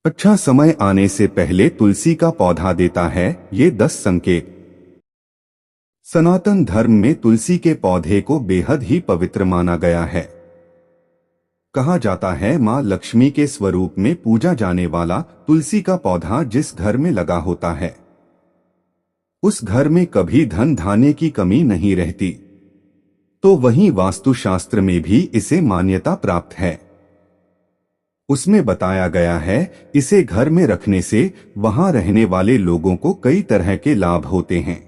अच्छा समय आने से पहले तुलसी का पौधा देता है ये 10 संकेत। सनातन धर्म में तुलसी के पौधे को बेहद ही पवित्र माना गया है। कहा जाता है मां लक्ष्मी के स्वरूप में पूजा जाने वाला तुलसी का पौधा जिस घर में लगा होता है उस घर में कभी धन धान्य की कमी नहीं रहती। तो वहीं वास्तुशास्त्र में भी इसे मान्यता प्राप्त है। उसमें बताया गया है इसे घर में रखने से वहां रहने वाले लोगों को कई तरह के लाभ होते हैं।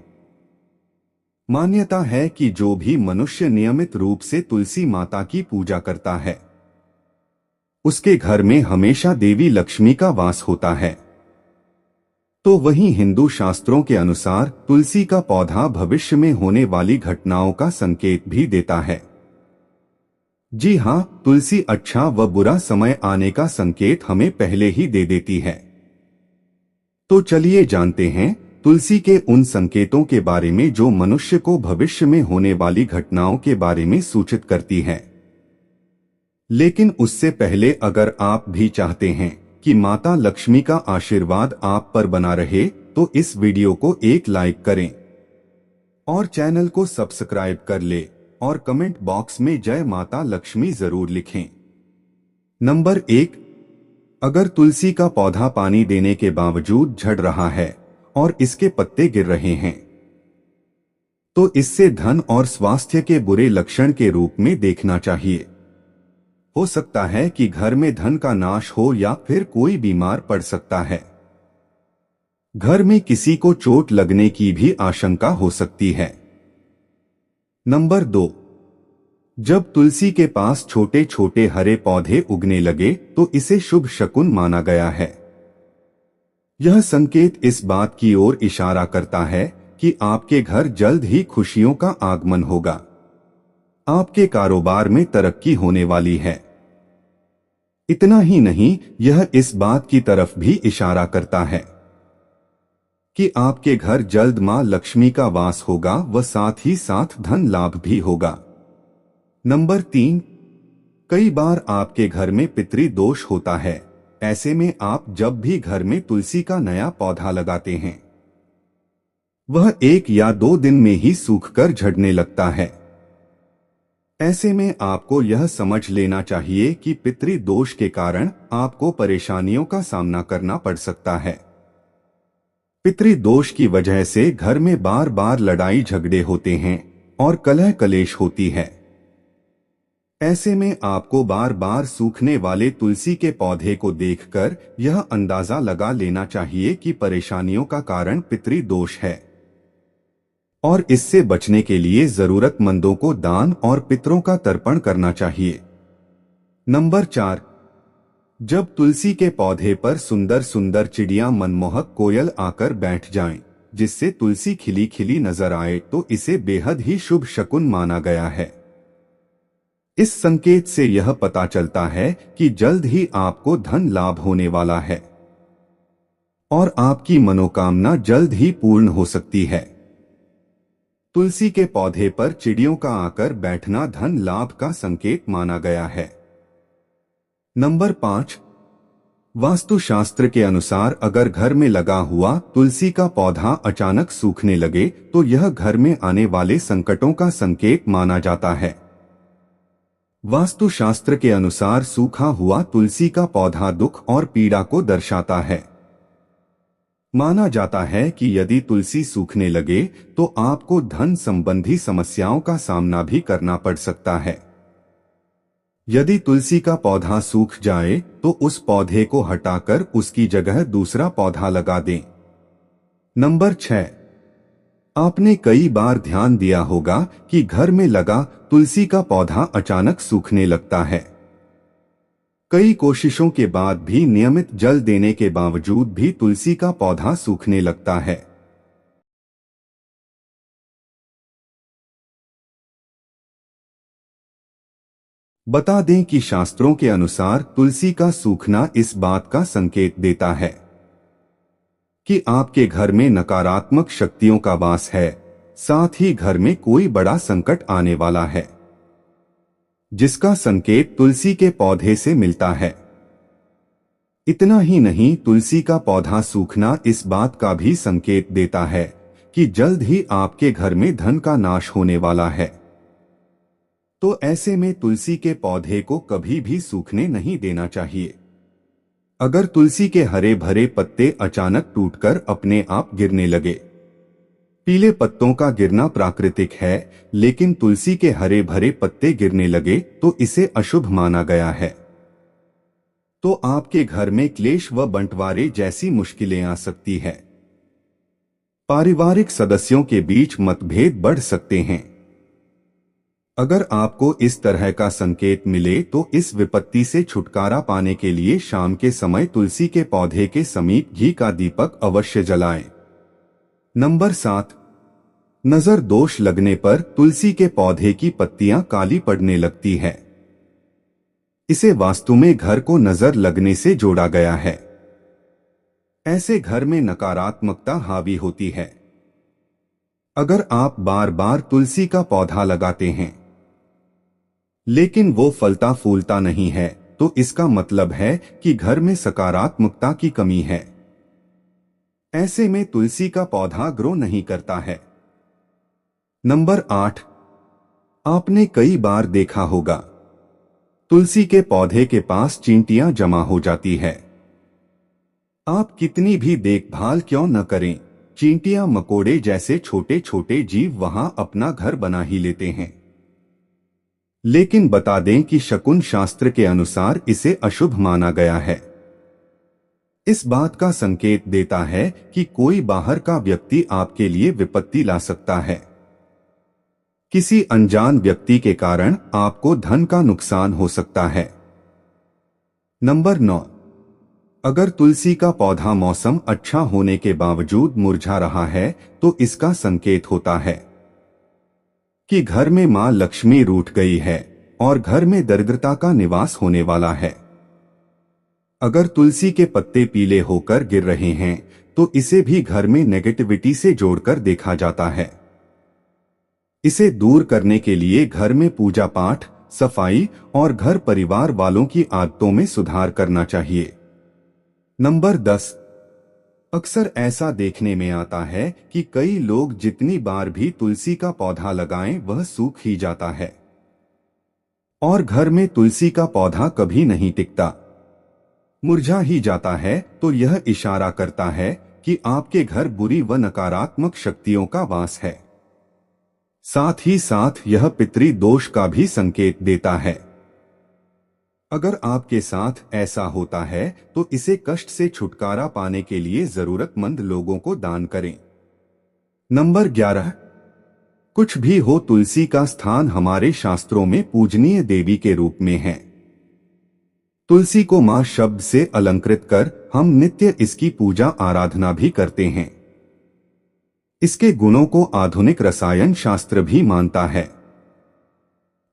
मान्यता है कि जो भी मनुष्य नियमित रूप से तुलसी माता की पूजा करता है उसके घर में हमेशा देवी लक्ष्मी का वास होता है। तो वहीं हिंदू शास्त्रों के अनुसार तुलसी का पौधा भविष्य में होने वाली घटनाओं का संकेत भी देता है। जी हाँ, तुलसी अच्छा व बुरा समय आने का संकेत हमें पहले ही दे देती है। तो चलिए जानते हैं तुलसी के उन संकेतों के बारे में जो मनुष्य को भविष्य में होने वाली घटनाओं के बारे में सूचित करती है। लेकिन उससे पहले अगर आप भी चाहते हैं कि माता लक्ष्मी का आशीर्वाद आप पर बना रहे तो इस वीडियो को एक लाइक करें और चैनल को सब्सक्राइब कर ले और कमेंट बॉक्स में जय माता लक्ष्मी जरूर लिखें। नंबर 1, अगर तुलसी का पौधा पानी देने के बावजूद झड़ रहा है और इसके पत्ते गिर रहे हैं तो इससे धन और स्वास्थ्य के बुरे लक्षण के रूप में देखना चाहिए। हो सकता है कि घर में धन का नाश हो या फिर कोई बीमार पड़ सकता है। घर में किसी को चोट लगने की भी आशंका हो सकती है। नंबर 2, जब तुलसी के पास छोटे छोटे हरे पौधे उगने लगे तो इसे शुभ शकुन माना गया है। यह संकेत इस बात की ओर इशारा करता है कि आपके घर जल्द ही खुशियों का आगमन होगा। आपके कारोबार में तरक्की होने वाली है। इतना ही नहीं, यह इस बात की तरफ भी इशारा करता है कि आपके घर जल्द मां लक्ष्मी का वास होगा व साथ ही साथ धन लाभ भी होगा। नंबर 3, कई बार आपके घर में पितृदोष होता है। ऐसे में आप जब भी घर में तुलसी का नया पौधा लगाते हैं वह 1 या 2 दिन में ही सूखकर झड़ने लगता है। ऐसे में आपको यह समझ लेना चाहिए कि पितृदोष के कारण आपको परेशानियों का सामना करना पड़ सकता है। पितृदोष की वजह से घर में बार बार लड़ाई झगड़े होते हैं और कलह कलेश होती है। ऐसे में आपको बार बार सूखने वाले तुलसी के पौधे को देखकर यह अंदाजा लगा लेना चाहिए कि परेशानियों का कारण पितृदोष है और इससे बचने के लिए जरूरतमंदों को दान और पितरों का तर्पण करना चाहिए। नंबर 4, जब तुलसी के पौधे पर सुंदर सुंदर चिड़िया मनमोहक कोयल आकर बैठ जाएं, जिससे तुलसी खिली खिली नजर आए तो इसे बेहद ही शुभ शकुन माना गया है। इस संकेत से यह पता चलता है कि जल्द ही आपको धन लाभ होने वाला है और आपकी मनोकामना जल्द ही पूर्ण हो सकती है। तुलसी के पौधे पर चिड़ियों का आकर बैठना धन लाभ का संकेत माना गया है। नंबर 5, वास्तुशास्त्र के अनुसार अगर घर में लगा हुआ तुलसी का पौधा अचानक सूखने लगे तो यह घर में आने वाले संकटों का संकेत माना जाता है। वास्तुशास्त्र के अनुसार सूखा हुआ तुलसी का पौधा दुख और पीड़ा को दर्शाता है। माना जाता है कि यदि तुलसी सूखने लगे तो आपको धन संबंधी समस्याओं का सामना भी करना पड़ सकता है। यदि तुलसी का पौधा सूख जाए तो उस पौधे को हटाकर उसकी जगह दूसरा पौधा लगा दें। नंबर 6, आपने कई बार ध्यान दिया होगा कि घर में लगा तुलसी का पौधा अचानक सूखने लगता है। कई कोशिशों के बाद भी नियमित जल देने के बावजूद भी तुलसी का पौधा सूखने लगता है। बता दें कि शास्त्रों के अनुसार तुलसी का सूखना इस बात का संकेत देता है कि आपके घर में नकारात्मक शक्तियों का वास है, साथ ही घर में कोई बड़ा संकट आने वाला है, जिसका संकेत तुलसी के पौधे से मिलता है। इतना ही नहीं, तुलसी का पौधा सूखना इस बात का भी संकेत देता है कि जल्द ही आपके घर में धन का नाश होने वाला है। तो ऐसे में तुलसी के पौधे को कभी भी सूखने नहीं देना चाहिए। अगर तुलसी के हरे भरे पत्ते अचानक टूटकर अपने आप गिरने लगे, पीले पत्तों का गिरना प्राकृतिक है, लेकिन तुलसी के हरे भरे पत्ते गिरने लगे तो इसे अशुभ माना गया है। तो आपके घर में क्लेश व बंटवारे जैसी मुश्किलें आ सकती है। पारिवारिक सदस्यों के बीच मतभेद बढ़ सकते हैं। अगर आपको इस तरह का संकेत मिले तो इस विपत्ति से छुटकारा पाने के लिए शाम के समय तुलसी के पौधे के समीप घी का दीपक अवश्य जलाएं। नंबर 7, नजर दोष लगने पर तुलसी के पौधे की पत्तियां काली पड़ने लगती है। इसे वास्तु में घर को नजर लगने से जोड़ा गया है। ऐसे घर में नकारात्मकता हावी होती है। अगर आप बार बार तुलसी का पौधा लगाते हैं लेकिन वो फलता फूलता नहीं है, तो इसका मतलब है कि घर में सकारात्मकता की कमी है। ऐसे में तुलसी का पौधा ग्रो नहीं करता है। नंबर 8, आपने कई बार देखा होगा तुलसी के पौधे के पास चींटियां जमा हो जाती है। आप कितनी भी देखभाल क्यों न करें, चींटियां मकोड़े जैसे छोटे छोटे जीव वहां अपना घर बना ही लेते हैं। लेकिन बता दें कि शकुन शास्त्र के अनुसार इसे अशुभ माना गया है। इस बात का संकेत देता है कि कोई बाहर का व्यक्ति आपके लिए विपत्ति ला सकता है। किसी अनजान व्यक्ति के कारण आपको धन का नुकसान हो सकता है। नंबर 9, अगर तुलसी का पौधा मौसम अच्छा होने के बावजूद मुरझा रहा है तो इसका संकेत होता है कि घर में मां लक्ष्मी रूठ गई है और घर में दरिद्रता का निवास होने वाला है। अगर तुलसी के पत्ते पीले होकर गिर रहे हैं तो इसे भी घर में नेगेटिविटी से जोड़कर देखा जाता है। इसे दूर करने के लिए घर में पूजा पाठ, सफाई और घर परिवार वालों की आदतों में सुधार करना चाहिए। नंबर 10, अक्सर ऐसा देखने में आता है कि कई लोग जितनी बार भी तुलसी का पौधा लगाएं वह सूख ही जाता है और घर में तुलसी का पौधा कभी नहीं टिकता, मुरझा ही जाता है। तो यह इशारा करता है कि आपके घर बुरी व नकारात्मक शक्तियों का वास है। साथ ही साथ यह पितृ दोष का भी संकेत देता है। अगर आपके साथ ऐसा होता है तो इसे कष्ट से छुटकारा पाने के लिए जरूरतमंद लोगों को दान करें। नंबर 11, कुछ भी हो, तुलसी का स्थान हमारे शास्त्रों में पूजनीय देवी के रूप में है। तुलसी को मां शब्द से अलंकृत कर हम नित्य इसकी पूजा आराधना भी करते हैं। इसके गुणों को आधुनिक रसायन शास्त्र भी मानता है।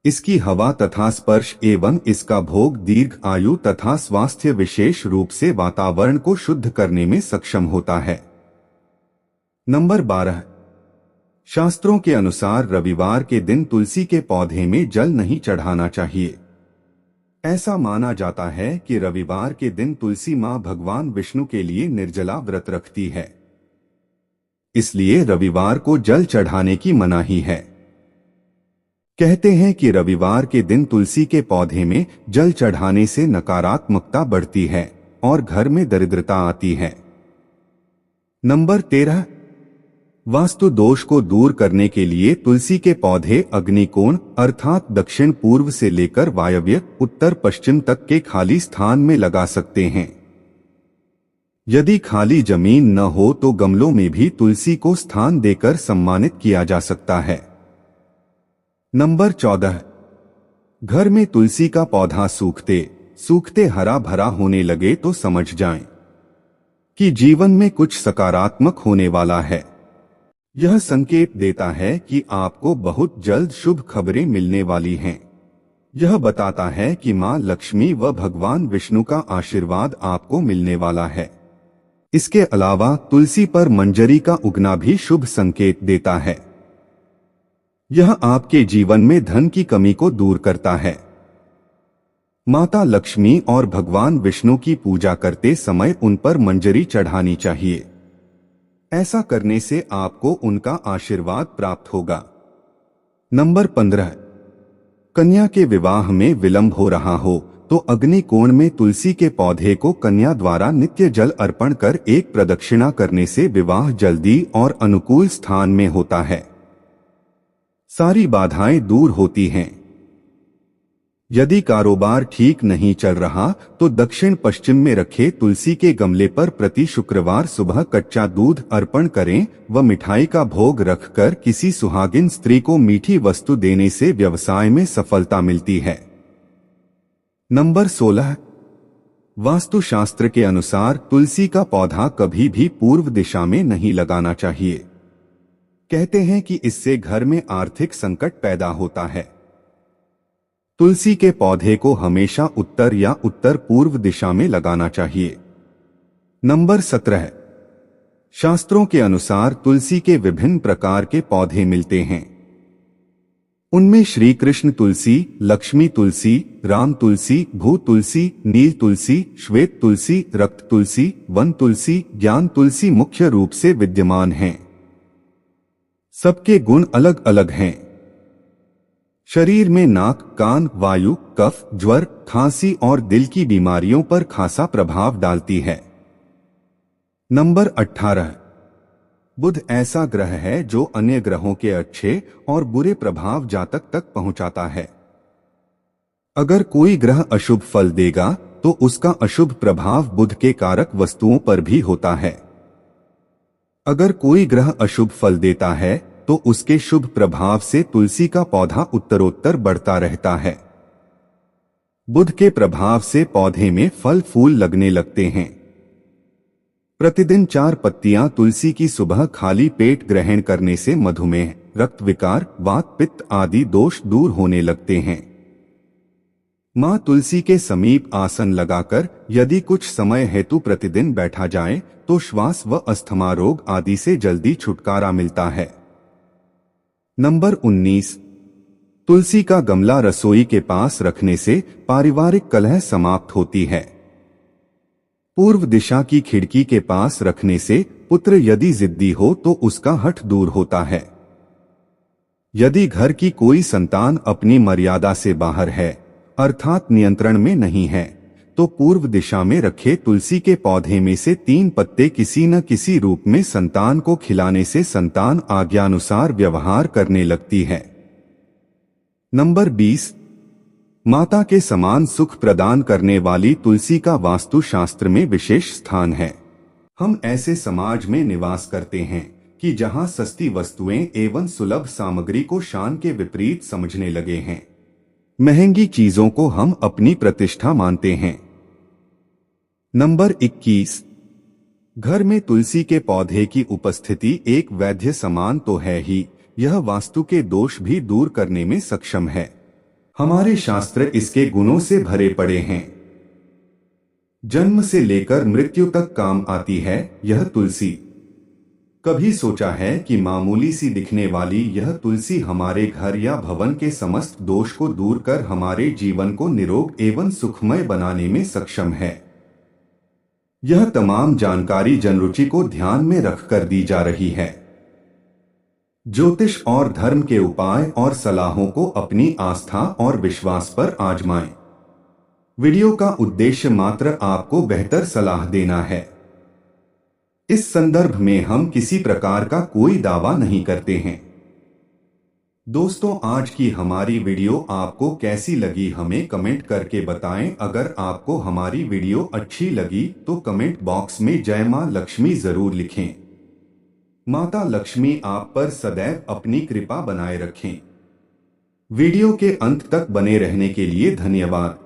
इसकी हवा तथा स्पर्श एवं इसका भोग दीर्घ आयु तथा स्वास्थ्य विशेष रूप से वातावरण को शुद्ध करने में सक्षम होता है। नंबर 12, शास्त्रों के अनुसार रविवार के दिन तुलसी के पौधे में जल नहीं चढ़ाना चाहिए। ऐसा माना जाता है कि रविवार के दिन तुलसी मां भगवान विष्णु के लिए निर्जला व्रत रखती है, इसलिए रविवार को जल चढ़ाने की मनाही है। कहते हैं कि रविवार के दिन तुलसी के पौधे में जल चढ़ाने से नकारात्मकता बढ़ती है और घर में दरिद्रता आती है। नंबर 13, वास्तु दोष को दूर करने के लिए तुलसी के पौधे अग्निकोण अर्थात दक्षिण पूर्व से लेकर वायव्य उत्तर पश्चिम तक के खाली स्थान में लगा सकते हैं। यदि खाली जमीन न हो तो गमलों में भी तुलसी को स्थान देकर सम्मानित किया जा सकता है। नंबर 14, घर में तुलसी का पौधा सूखते सूखते हरा भरा होने लगे तो समझ जाएं कि जीवन में कुछ सकारात्मक होने वाला है। यह संकेत देता है कि आपको बहुत जल्द शुभ खबरें मिलने वाली हैं। यह बताता है कि मां लक्ष्मी व भगवान विष्णु का आशीर्वाद आपको मिलने वाला है। इसके अलावा तुलसी पर मंजरी का उगना भी शुभ संकेत देता है। यह आपके जीवन में धन की कमी को दूर करता है। माता लक्ष्मी और भगवान विष्णु की पूजा करते समय उन पर मंजरी चढ़ानी चाहिए। ऐसा करने से आपको उनका आशीर्वाद प्राप्त होगा। नंबर 15, कन्या के विवाह में विलंब हो रहा हो तो अग्नि कोण में तुलसी के पौधे को कन्या द्वारा नित्य जल अर्पण कर एक प्रदक्षिणा करने से विवाह जल्दी और अनुकूल स्थान में होता है। सारी बाधाएं दूर होती हैं। यदि कारोबार ठीक नहीं चल रहा तो दक्षिण पश्चिम में रखे तुलसी के गमले पर प्रति शुक्रवार सुबह कच्चा दूध अर्पण करें व मिठाई का भोग रखकर किसी सुहागिन स्त्री को मीठी वस्तु देने से व्यवसाय में सफलता मिलती है। नंबर 16, वास्तुशास्त्र के अनुसार तुलसी का पौधा कभी भी पूर्व दिशा में नहीं लगाना चाहिए। कहते हैं कि इससे घर में आर्थिक संकट पैदा होता है। तुलसी के पौधे को हमेशा उत्तर या उत्तर पूर्व दिशा में लगाना चाहिए। नंबर 17, शास्त्रों के अनुसार तुलसी के विभिन्न प्रकार के पौधे मिलते हैं। उनमें श्री कृष्ण तुलसी, लक्ष्मी तुलसी, राम तुलसी, भू तुलसी, नील तुलसी, श्वेत तुलसी, रक्त तुलसी, वन तुलसी, ज्ञान तुलसी मुख्य रूप से विद्यमान हैं। सबके गुण अलग अलग हैं। शरीर में नाक, कान, वायु, कफ, ज्वर, खांसी और दिल की बीमारियों पर खासा प्रभाव डालती है। नंबर 18, बुध ऐसा ग्रह है जो अन्य ग्रहों के अच्छे और बुरे प्रभाव जातक तक पहुंचाता है। अगर कोई ग्रह अशुभ फल देगा तो उसका अशुभ प्रभाव बुध के कारक वस्तुओं पर भी होता है। अगर कोई ग्रह अशुभ फल देता है तो उसके शुभ प्रभाव से तुलसी का पौधा उत्तरोत्तर बढ़ता रहता है। बुध के प्रभाव से पौधे में फल फूल लगने लगते हैं। प्रतिदिन 4 पत्तियां तुलसी की सुबह खाली पेट ग्रहण करने से मधुमेह, रक्त विकार, वात पित्त आदि दोष दूर होने लगते हैं। मां तुलसी के समीप आसन लगाकर यदि कुछ समय हेतु प्रतिदिन बैठा जाए तो श्वास व अस्थमा रोग आदि से जल्दी छुटकारा मिलता है। नंबर 19, तुलसी का गमला रसोई के पास रखने से पारिवारिक कलह समाप्त होती है। पूर्व दिशा की खिड़की के पास रखने से पुत्र यदि जिद्दी हो तो उसका हठ दूर होता है। यदि घर की कोई संतान अपनी मर्यादा से बाहर है अर्थात नियंत्रण में नहीं है तो पूर्व दिशा में रखे तुलसी के पौधे में से 3 पत्ते किसी न किसी रूप में संतान को खिलाने से संतान आज्ञानुसार व्यवहार करने लगती है। नंबर 20, माता के समान सुख प्रदान करने वाली तुलसी का वास्तु शास्त्र में विशेष स्थान है। हम ऐसे समाज में निवास करते हैं कि जहां सस्ती वस्तुएं एवं सुलभ सामग्री को शान के विपरीत समझने लगे हैं। महंगी चीजों को हम अपनी प्रतिष्ठा मानते हैं। नंबर 21, घर में तुलसी के पौधे की उपस्थिति एक वैद्य समान तो है ही, यह वास्तु के दोष भी दूर करने में सक्षम है। हमारे शास्त्र इसके गुणों से भरे पड़े हैं। जन्म से लेकर मृत्यु तक काम आती है यह तुलसी। कभी सोचा है कि मामूली सी दिखने वाली यह तुलसी हमारे घर या भवन के समस्त दोष को दूर कर हमारे जीवन को निरोग एवं सुखमय बनाने में सक्षम है। यह तमाम जानकारी जनरुचि को ध्यान में रखकर दी जा रही है। ज्योतिष और धर्म के उपाय और सलाहों को अपनी आस्था और विश्वास पर आजमाएं। वीडियो का उद्देश्य मात्र आपको बेहतर सलाह देना है। इस संदर्भ में हम किसी प्रकार का कोई दावा नहीं करते हैं। दोस्तों, आज की हमारी वीडियो आपको कैसी लगी हमें कमेंट करके बताएं। अगर आपको हमारी वीडियो अच्छी लगी तो कमेंट बॉक्स में जय मां लक्ष्मी जरूर लिखें। माता लक्ष्मी आप पर सदैव अपनी कृपा बनाए रखें। वीडियो के अंत तक बने रहने के लिए धन्यवाद।